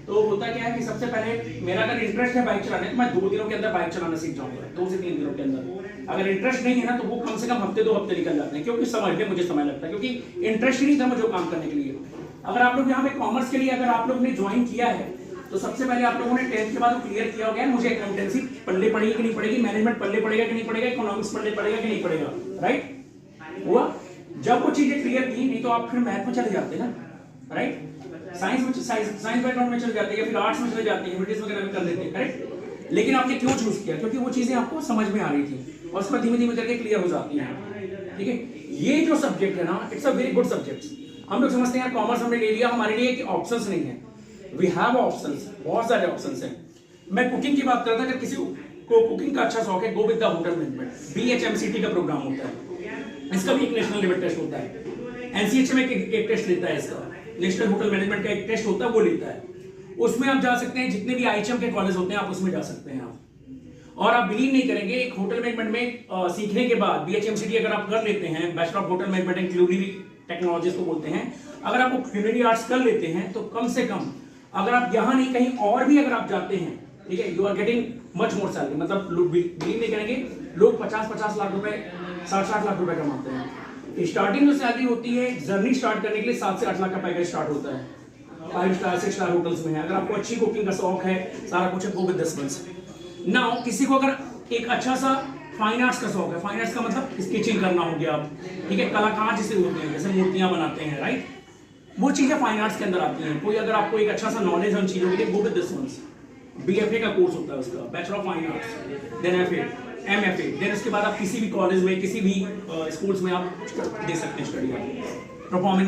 तो होता क्या है कि सबसे पहले मेरा अगर इंटरेस्ट है बाइक चलाने तो मैं 2 दिनों के अंदर बाइक चलाना सीख जाऊंगा, 2 से 3 दिनों के अंदर। अगर इंटरेस्ट नहीं है ना तो वो कम से कम हफ्ते 2 हफ्ते निकल जाते हैं, क्योंकि समझने मुझे समय लगता है, क्योंकि इंटरेस्ट ही नहीं था मुझे काम करने के लिए। अगर आप लोग यहाँ पे कॉमर्स के लिए अगर आप लोग ने ज्वाइन किया है तो सबसे पहले आप लोगों ने 10th के बाद क्लियर किया हो गया मुझे अकाउंटेंसी पढ़ने पड़ेगी कि नहीं पड़ेगी, मैनेजमेंट पढ़ने पड़ेगा कि नहीं पड़ेगा, इकोनॉमिक्स पढ़ने पड़ेगा कि नहीं पड़ेगा, राइट हुआ। जब वो चीजें क्लियर की नहीं तो आप फिर मैथ में चले जाते ना, राइट, साइंस बैकग्राउंड में चले जाते हैं या फिर आर्ट्स में चले जाते हैं, ह्यूमैनिटीज वगैरह में कर लेते हैं, करेक्ट। लेकिन आपने क्यों चूज किया? क्योंकि वो चीजें आपको समझ में आ रही थी और उसमें धीमे धीमे करके क्लियर हो जाती हैं, ठीक है। ये जो सब्जेक्ट है ना, it's a very good subject. हम लोग समझते हैं कॉमर्स हमने ले लिया, हमारे लिए कि ऑप्शंस नहीं है, वी हैव ऑप्शंस, बहुत सारे ऑप्शंस हैं। मैं कुकिंग की बात करता, अगर किसी को कुकिंग का अच्छा शौक है, go with the hotel management, BHMCT का प्रोग्राम होता है, इसका भी एक नेशनल लेवल टेस्ट होता है, NCH में एक टेस्ट लेता है, इसका नेशनल होटल मैनेजमेंट का एक टेस्ट होता है, वो लेता है। उसमें आप जा सकते हैं, जितने भी IHM के कॉलेज होते हैं आप उसमें जा सकते हैं आप। और आप बिलीव नहीं करेंगे, एक होटल मैनेजमेंट में सीखने के बाद BHMCT अगर आप कर लेते हैं, bachelor of hotel management and culinary technologies को बोलते हैं, अगर आप क्यूलिनरी आर्ट्स कर लेते हैं तो कम से कम अगर आप यहाँ नहीं कहीं और भी अगर आप जाते हैं, ठीक है, you are getting much more salary. मतलब लोग बिलीव नहीं करेंगे, लोग 50-50 लाख रुपए, 60-60 लाख रुपए कमाते हैं। स्टार्टिंग जो सैलरी होती है जर्नी स्टार्ट करने के लिए 7 से 8 लाख का पैकेज स्टार्ट होता है, 5 स्टार 6 स्टार होटल्स में है। अगर आपको अच्छी कुकिंग का शौक है, सारा कुछ है, go with this ones. Now किसी को अगर एक अच्छा सा फाइन आर्ट्स का शौक है, फाइन आर्ट्स का मतलब स्केचिंग करना हो गया, ठीक है, कलाकार जिसे होते हैं, जैसे मूर्तियां बनाते हैं, राइट, वो चीजें फाइन आर्ट्स के अंदर आती हैं। कोई अगर आपको एक अच्छा सा नॉलेज है उन चीजों के लिए, go with this ones. BFA का कोर्स होता है उसका, bachelor of fine arts, then FA, MFA, then उसके बाद आप किसी भी कॉलेज में, किसी भी स्कूल्स में आप दे सकते हैं स्टडी, परफॉर्मिंग